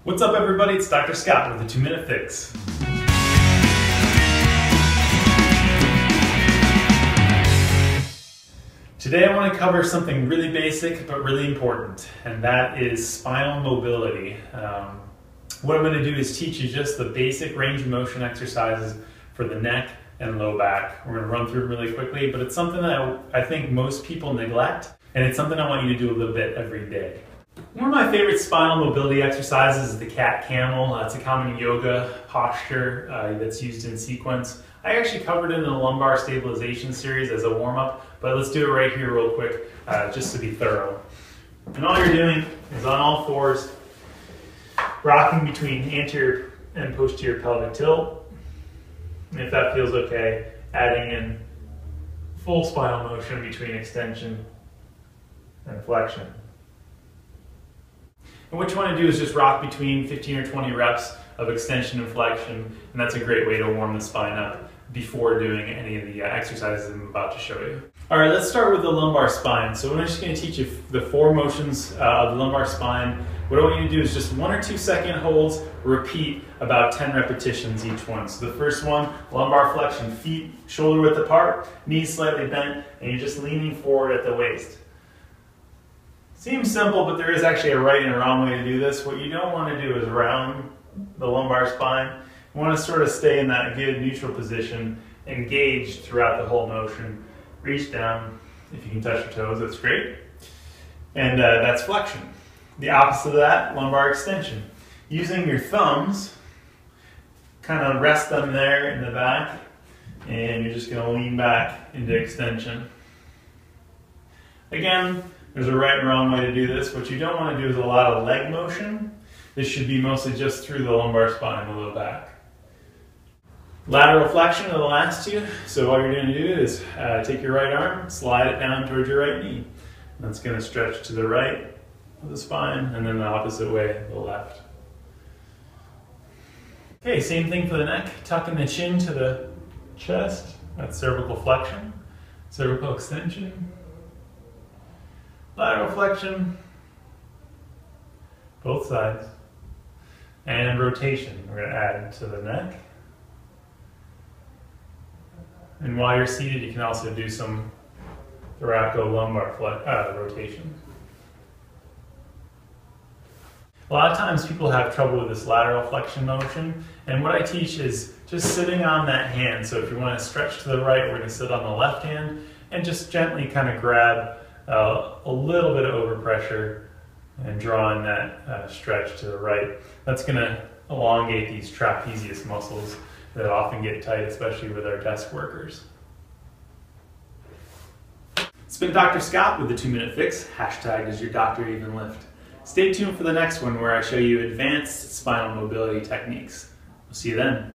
What's up everybody, it's Dr. Scott with a 2-Minute Fix. Today I want to cover something really basic but really important, and that is spinal mobility. What I'm going to do is teach you just the basic range of motion exercises for the neck and low back. We're going to run through them really quickly, but it's something that I think most people neglect, and it's something I want you to do a little bit every day. One of my favorite spinal mobility exercises is the cat-camel. It's a common yoga posture that's used in sequence. I actually covered it in the lumbar stabilization series as a warm-up, but let's do it right here real quick just to be thorough. And all you're doing is on all fours, rocking between anterior and posterior pelvic tilt. And if that feels okay, adding in full spinal motion between extension and flexion. And what you want to do is just rock between 15 or 20 reps of extension and flexion, and that's a great way to warm the spine up before doing any of the exercises I'm about to show you. All right, let's start with the lumbar spine. So I'm just going to teach you the 4 motions of the lumbar spine. What I want you to do is just 1 or 2 second holds, repeat about 10 repetitions each one. So the first one, lumbar flexion, feet shoulder width apart, knees slightly bent, and you're just leaning forward at the waist. Seems simple, but there is actually a right and a wrong way to do this. What you don't want to do is round the lumbar spine. You want to sort of stay in that good neutral position, engaged throughout the whole motion. Reach down. If you can touch your toes, that's great. And that's flexion. The opposite of that, lumbar extension. Using your thumbs, kind of rest them there in the back, and you're just going to lean back into extension. Again, there's a right and wrong way to do this. What you don't want to do is a lot of leg motion. This should be mostly just through the lumbar spine and the low back. Lateral flexion are the last 2. So all you're going to do is take your right arm, slide it down towards your right knee. That's going to stretch to the right of the spine, and then the opposite way, the left. Okay, same thing for the neck. Tucking the chin to the chest. That's cervical flexion, cervical extension. Lateral flexion, both sides, and rotation. We're going to add to the neck. And while you're seated, you can also do some thoracolumbar rotation. A lot of times people have trouble with this lateral flexion motion, and what I teach is just sitting on that hand. So if you want to stretch to the right, we're going to sit on the left hand and just gently kind of grab a little bit of overpressure and draw in that stretch to the right. That's going to elongate these trapezius muscles that often get tight, especially with our desk workers. It's been Dr. Scott with the 2-Minute Fix. Hashtag does your doctor even lift? Stay tuned for the next one where I show you advanced spinal mobility techniques. We'll see you then.